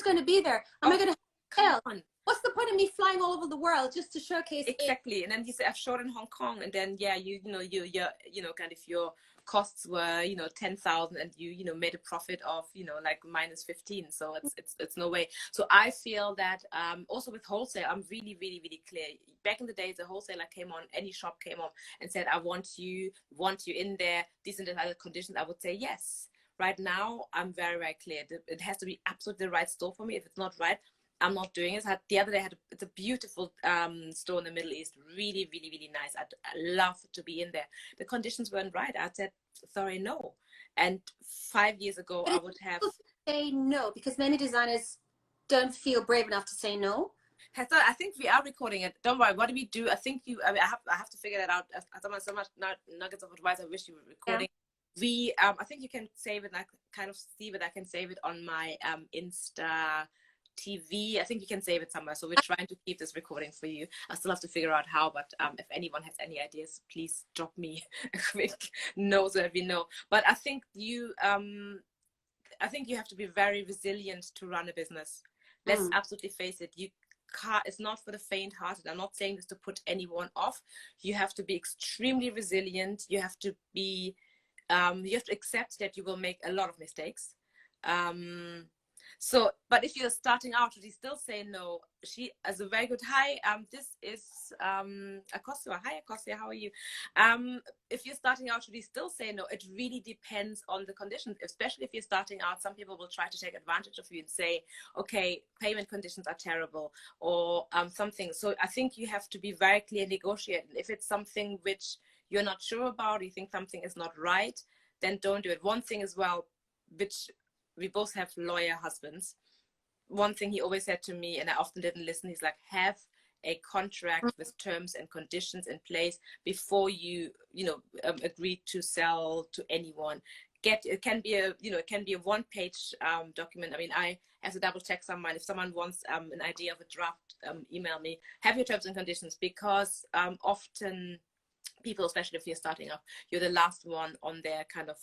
going to be there? Am I going to sell? What's the point of me flying all over the world just to showcase exactly? And then you say, I've shot in Hong Kong, and then you kind of your costs were 10,000, and you made a profit of like -15. So it's no way. So I feel that also with wholesale, I'm really, really, really clear. Back in the days, a wholesaler came on, any shop came on and said, I want you in there, these and the other conditions, I would say yes. Right now, I'm very, very clear. It has to be absolutely the right store for me. If it's not right, I'm not doing it. The other day, it's a beautiful store in the Middle East. Really, really, really nice. I'd love to be in there. The conditions weren't right. I said, sorry, no. And 5 years ago, I would have... say no, because many designers don't feel brave enough to say no. Heather, I think we are recording it. Don't worry. What do we do? I think I have to figure that out. I don't have so much nuggets of advice. I wish you were recording. Yeah. I think you can save it. I kind of see that I can save it on my Insta TV. I think you can save it somewhere. So we're trying to keep this recording for you. I still have to figure out how, but if anyone has any ideas, please drop me a quick note so that we know. But I think you have to be very resilient to run a business. Let's absolutely face it. it's not for the faint-hearted. I'm not saying this to put anyone off. You have to be extremely resilient. You have to be, you have to accept that you will make a lot of mistakes. So, but if you're starting out, you still say no. She has a very good, hi, this is Akosua. Hi, Akosua, how are you? If you're starting out, should you still say no? It really depends on the conditions, especially if you're starting out. Some people will try to take advantage of you and say, okay, payment conditions are terrible, or something. So I think you have to be very clear and negotiate. If it's something which you're not sure about, you think something is not right, then don't do it. One thing as well, which we both have lawyer husbands. One thing he always said to me, and I often didn't listen, he's like, have a contract with terms and conditions in place before you agree to sell to anyone. It can be a one-page document. I mean, I have to double check someone. If someone wants an idea of a draft, email me. Have your terms and conditions, because often people, especially if you're starting up, you're the last one on their kind of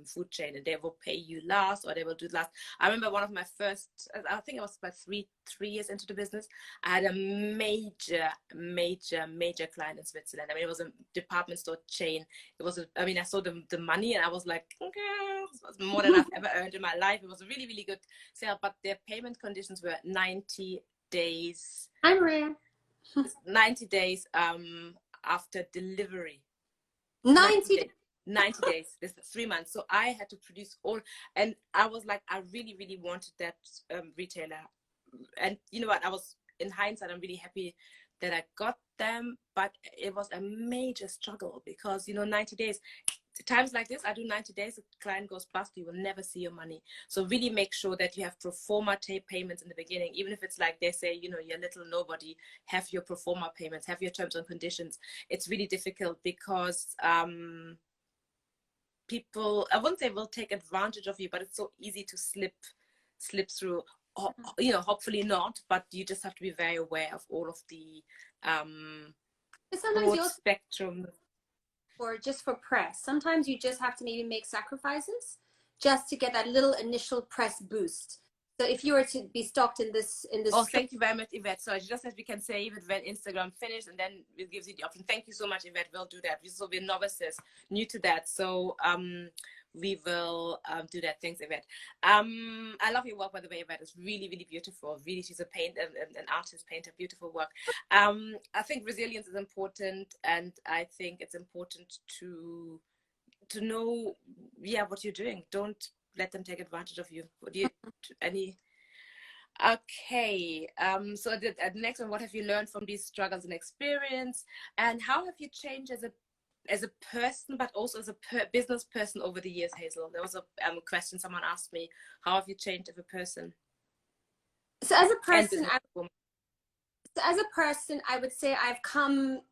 food chain, and they will pay you last, or they will do last. I remember one of my first, I think it was about three years into the business, I had a major client in Switzerland. I mean, it was a department store chain. It was I saw the money, and I was like, okay, it was more than I've ever earned in my life. It was a really, really good sale, but their payment conditions were 90 days. Hi, Maria. 90 days after delivery. 90 days. This is 3 months. So I had to produce all, and I was like, I really, really wanted that retailer. And you know what? I was, in hindsight, I'm really happy that I got them, but it was a major struggle because, 90 days, times like this, I do 90 days, the client goes bust, you will never see your money. So really make sure that you have pro forma payments in the beginning, even if it's like they say, you're little nobody, have your pro forma payments, have your terms and conditions. It's really difficult because people, I wouldn't say will take advantage of you, but it's so easy to slip through. Hopefully not, but you just have to be very aware of all of the sometimes broad spectrum. Or just for press, sometimes you just have to maybe make sacrifices just to get that little initial press boost. So if you were to be stocked in this thank you very much, Yvette. So just as we can say it when Instagram finished, and then it gives you the option. Thank you so much, Yvette. We'll do that. So we're novices, new to that. So we will do that. Thanks, Yvette. I love your work, by the way, Yvette. It's really, really beautiful. Really, she's an artist, painter, beautiful work. I think resilience is important, and I think it's important to know, what you're doing. Don't let them take advantage of you. Okay. So the next one, what have you learned from these struggles and experience, and how have you changed as a person, but also as a business person over the years, Hazel? There was a question someone asked me, how have you changed as a person? So as a person, I would say I've come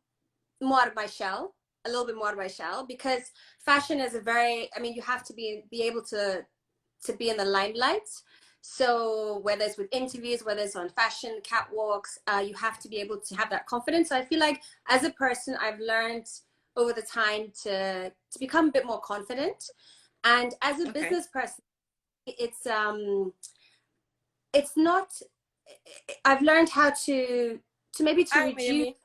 more out of my shell, a little bit more out of my shell, because fashion is you have to be able to be in the limelight. So whether it's with interviews, whether it's on fashion catwalks, you have to be able to have that confidence. So I feel like as a person, I've learned over the time to become a bit more confident. And as a business person, it's not, I've learned how to reduce.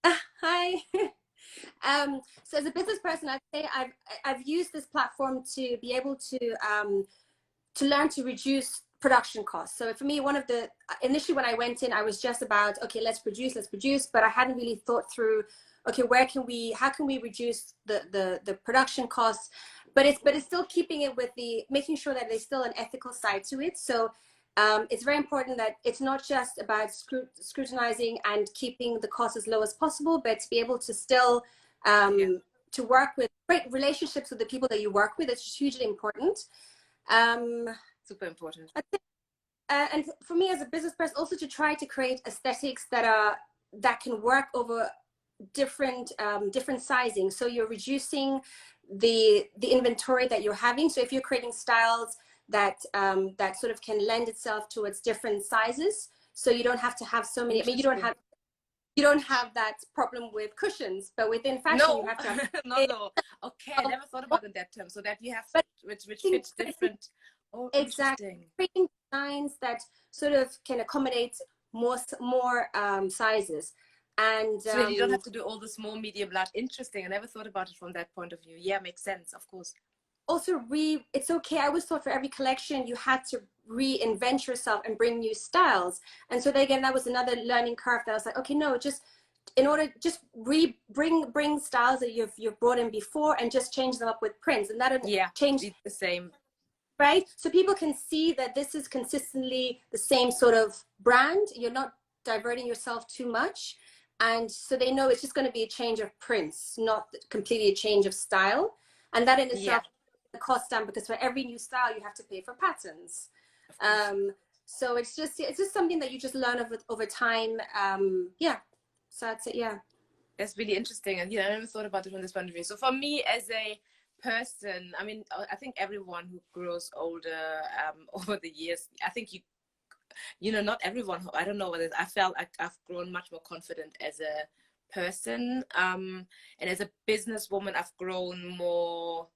Hi. So as a business person, I'd say I've used this platform to be able to learn to reduce production costs. So for me, initially when I went in, I was just about, okay, let's produce, but I hadn't really thought through, okay, how can we reduce the production costs, but it's still keeping it with making sure that there's still an ethical side to it. So it's very important that it's not just about scrutinizing and keeping the costs as low as possible, but to be able to still to work with great relationships with the people that you work with. It's hugely important. Super important. And for me as a business person, also to try to create aesthetics that can work over different sizing. So you're reducing the inventory that you're having. So if you're creating styles that sort of can lend itself towards different sizes, so you don't have to have so many. I mean, you don't have that problem with cushions, but within fashion you have to have no. Okay, I never thought about it in that term. So that you have which fits different. Exactly. Creating designs that sort of can accommodate more sizes. And so you don't have to do all the small, medium, large. Interesting. I never thought about it from that point of view. Yeah, makes sense, of course. Also, it's okay. I always thought for every collection you had to reinvent yourself and bring new styles. And so again, that was another learning curve that I was like, okay, no, just in order, just bring styles that you've brought in before and just change them up with prints, and that'll change the same. Right? So people can see that this is consistently the same sort of brand. You're not diverting yourself too much. And so they know it's just going to be a change of prints, not completely a change of style. And that in itself the cost down, because for every new style you have to pay for patterns. So it's just something that you just learn over time. Yeah. So that's it. Yeah. That's really interesting. And I never thought about it from this point of view. So for me as a person, I mean, I think everyone who grows older over the years, I think not everyone, I don't know whether I felt like I've grown much more confident as a person, and as a businesswoman I've grown more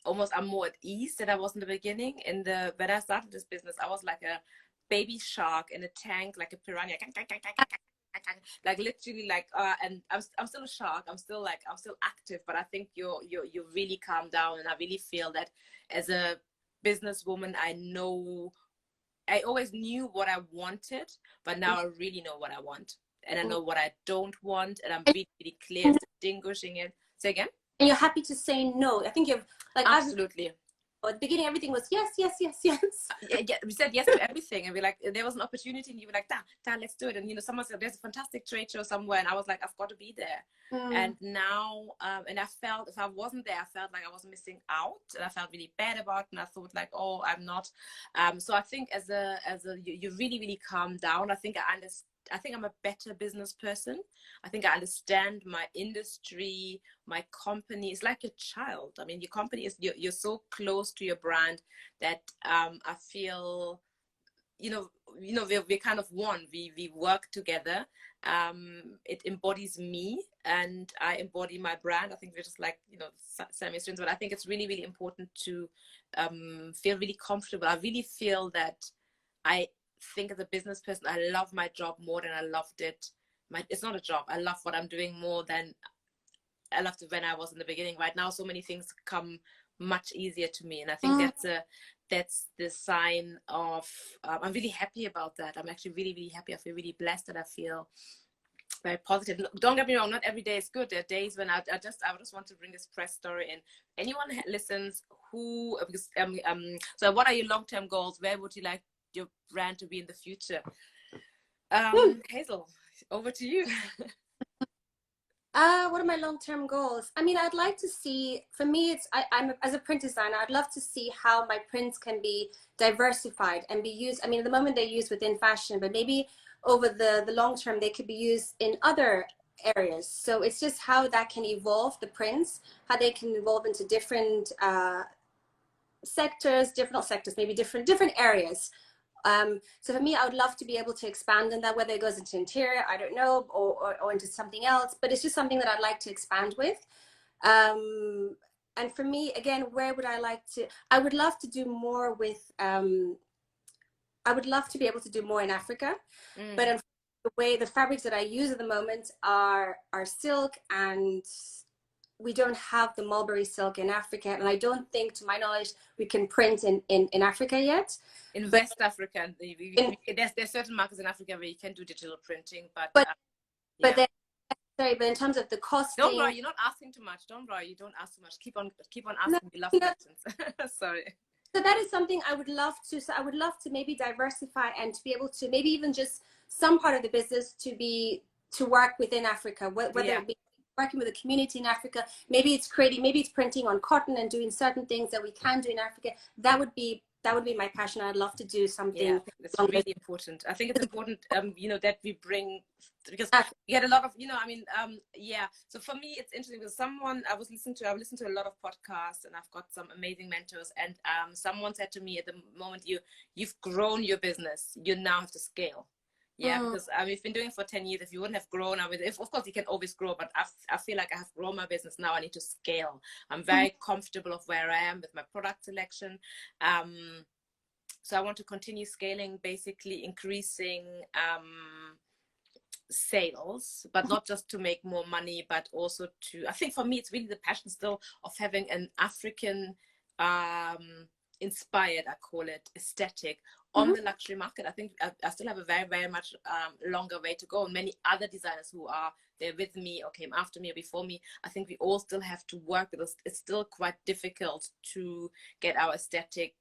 almost, I'm more at ease than I was in the beginning. When I started this business, I was like a baby shark in a tank, like a piranha, like literally, like and I'm still a shark. I'm still active, but I think you really calm down. And I really feel that as a businesswoman, I always knew what I wanted, but now I really know what I want, and I know what I don't want, and I'm really, really clear distinguishing it. Say again? And you're happy to say no. I think you've like absolutely. At the beginning, everything was yes, yes, yes, yes. Yeah, we said yes to everything, and we're like, there was an opportunity, and you were like, let's do it. And someone said there's a fantastic trade show somewhere, and I was like, I've got to be there. And now, and I felt if I wasn't there, I felt like I was missing out, and I felt really bad about it. And I thought like, oh, I'm not. So I think as a you really, really calm down. I think I'm a better business person. I think I understand my industry, my company. It's like a child. I mean, your company is, you're so close to your brand that I feel, we're kind of one. We work together. It embodies me and I embody my brand. I think we're just like, Siamese twins, but I think it's really, really important to feel really comfortable. I really feel that I think as a business person, I love my job more than I loved it. It's not a job. I love what I'm doing more than I loved it when I was in the beginning. Right now, so many things come much easier to me, and I think that's the sign of. I'm really happy about that. I'm actually really, really happy. I feel really blessed, and I feel very positive. Don't get me wrong. Not every day is good. There are days when I just want to bring this press story in. Anyone listens who because so what are your long-term goals? Where would you like your brand to be in the future? Hazel, over to you. What are my long-term goals? I mean, I'd like to see, for me, I'm as a print designer, I'd love to see how my prints can be diversified and be used. I mean, at the moment they're used within fashion, but maybe over the long term, they could be used in other areas. So it's just how that can evolve, the prints, how they can evolve into different sectors, maybe different areas. So for me, I would love to be able to expand on that, whether it goes into interior, I don't know, or into something else, but it's just something that I'd like to expand with. And for me, again, where would I like to, I would love to do more with, I would love to be able to do more in Africa, but the way the fabrics that I use at the moment are silk, and we don't have the mulberry silk in Africa, and I don't think, to my knowledge, we can print in Africa yet. In West Africa, there's certain markets in Africa where you can do digital printing, but in terms of the costing, don't worry, you're not asking too much. Don't worry, you don't ask too much. Keep on asking. We love questions. Sorry. So that is something I would love to. So I would love to maybe diversify and to be able to maybe even just some part of the business to work within Africa, whether it be working with a community in Africa, maybe it's printing on cotton and doing certain things that we can do in Africa. That would be my passion. I'd love to do something. Yeah, that's really important. I think it's important, that we bring, because we get a lot of, So for me, it's interesting because I've listened to a lot of podcasts, and I've got some amazing mentors. And someone said to me, at the moment you've grown your business, you now have to scale. Yeah, because we've been doing it for 10 years. If you wouldn't have grown, of course you can always grow, but I feel like I have grown my business now. I need to scale. I'm very comfortable of where I am with my product selection. So I want to continue scaling, basically increasing sales, but not just to make more money, but also to, I think for me, it's really the passion still of having an African inspired, I call it, aesthetic on the luxury market. I think I still have a very, very much longer way to go. And many other designers who are there with me or came after me or before me, I think we all still have to work with us. It's still quite difficult to get our aesthetic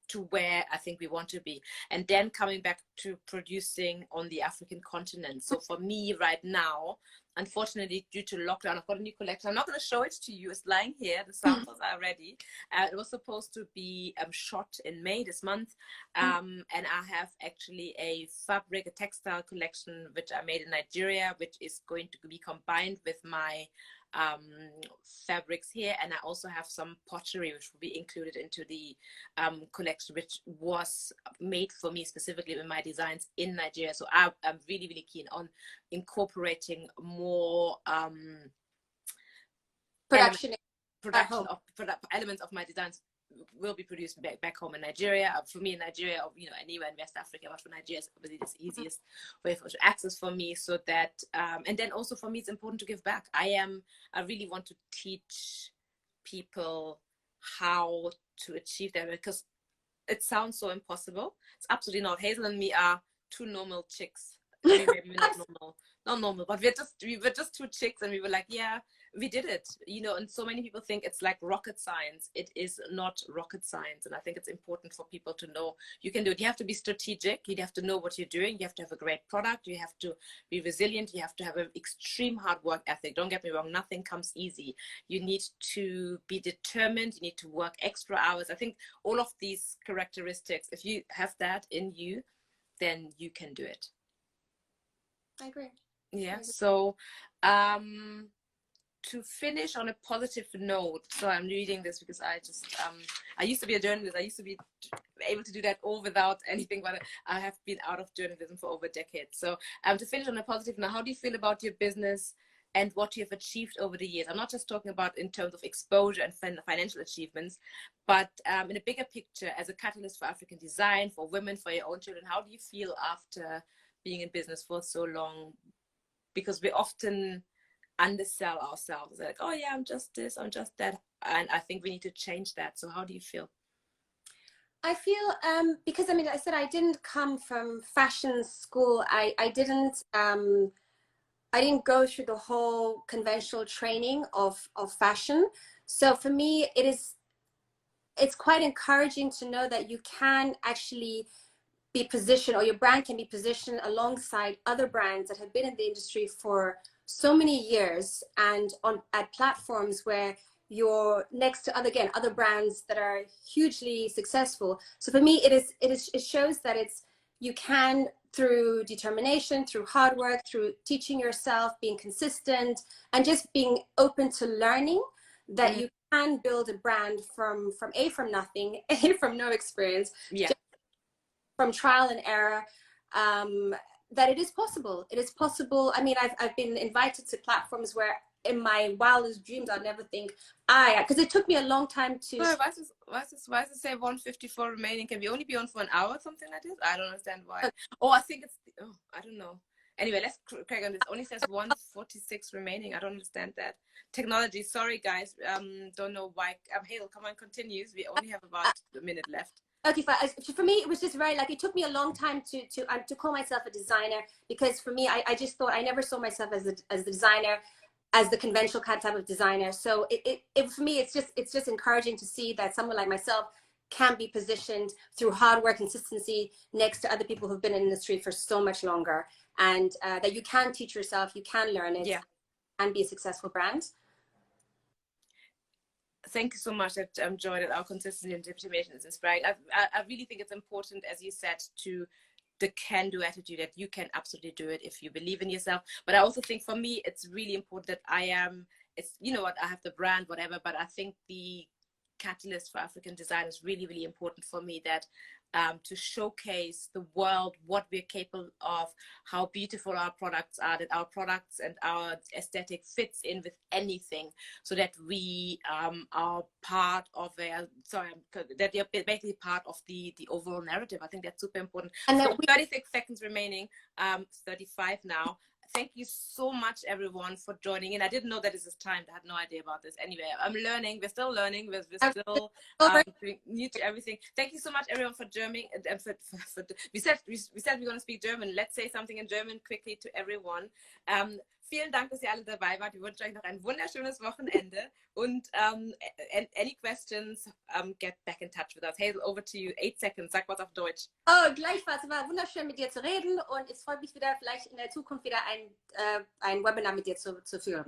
to where I think we want to be. And then coming back to producing on the African continent. So for me right now, unfortunately, due to lockdown, I've got a new collection. I'm not going to show it to you. It's lying here. The samples are ready. It was supposed to be shot in May this month. And I have actually a fabric, a textile collection, which I made in Nigeria, which is going to be combined with my fabrics here. And I also have some pottery, which will be included into the collection, which was made for me specifically with my designs in Nigeria. So I'm really, really keen on incorporating more production of elements of my designs will be produced back home in Nigeria. For me in Nigeria, or anywhere in West Africa, but for Nigeria it's obviously the easiest way for access for me. So that and then also for me it's important to give back. I really want to teach people how to achieve that, because it sounds so impossible. It's absolutely not. Hazel and me are two normal chicks. Maybe not normal, but we were just two chicks, and we were like, yeah, we did it, and so many people think it's like rocket science. It is not rocket science. And I think it's important for people to know you can do it. You have to be strategic. You have to know what you're doing. You have to have a great product. You have to be resilient. You have to have an extreme hard work ethic. Don't get me wrong. Nothing comes easy. You need to be determined. You need to work extra hours. I think all of these characteristics, if you have that in you, then you can do it. I agree. Yeah. So, to finish on a positive note, so I'm reading this because I used to be a journalist. I used to be able to do that all without anything, but I have been out of journalism for over a decade. So to finish on a positive note, how do you feel about your business and what you have achieved over the years? I'm not just talking about in terms of exposure and financial achievements, but in a bigger picture, as a catalyst for African design, for women, for your own children, how do you feel after being in business for so long? Because we often undersell ourselves, like, oh yeah, I'm just this, I'm just that, and I think we need to change that. So how do you feel? I feel because I mean, I said I didn't come from fashion school. I didn't go through the whole conventional training of fashion. So for me, it's quite encouraging to know that you can actually be positioned, or your brand can be positioned alongside other brands that have been in the industry for so many years, and at platforms where you're next to other brands that are hugely successful. So for me, it shows that you can, through determination, through hard work, through teaching yourself, being consistent, and just being open to learning, that you can build a brand from nothing, from no experience, from trial and error. That it is possible. It is possible. I mean, I've been invited to platforms where in my wildest dreams I'd never think because it took me a long time to. Why does it say 154 remaining? Can we only be on for an hour or something like this? I don't understand why. I think it's, I don't know. Anyway, let's crack on this. It only says 146 remaining. I don't understand that. Technology, sorry guys. Don't know why. Hazel, come on, continues. We only have about a minute left. Okay, for me, it was just very, like, it took me a long time to call myself a designer, because for me, I just thought, I never saw myself as the designer, as the conventional type of designer. So it for me, it's just encouraging to see that someone like myself can be positioned through hard work, consistency, next to other people who've been in the industry for so much longer, and that you can teach yourself, you can learn it, and be a successful brand. Thank you so much. I enjoyed it. Our consistency and determination is inspiring. I really think it's important, as you said, to the can-do attitude, that you can absolutely do it if you believe in yourself. But I also think for me, it's really important that I have the brand, whatever, but I think the catalyst for African design is really, really important for me, that to showcase the world what we're capable of, how beautiful our products are, that our products and our aesthetic fits in with anything, so that we are part of that we are basically part of the overall narrative. I think that's super important. And so that 36 seconds remaining, 35 now. Thank you so much, everyone, for joining in. I didn't know that this is timed. I had no idea about this. Anyway, I'm learning. We're still learning. We're still new to everything. Thank you so much, everyone, for German. We said we're going to speak German. Let's say something in German quickly to everyone. Vielen Dank, dass ihr alle dabei wart. Wir wünschen euch noch ein wunderschönes Wochenende. Und any questions, get back in touch with us. Hazel, over to you. 8 seconds. Sag was auf Deutsch. Oh, gleichfalls. Es war wunderschön, mit dir zu reden und es freut mich wieder, vielleicht in der Zukunft wieder ein Webinar mit dir zu führen.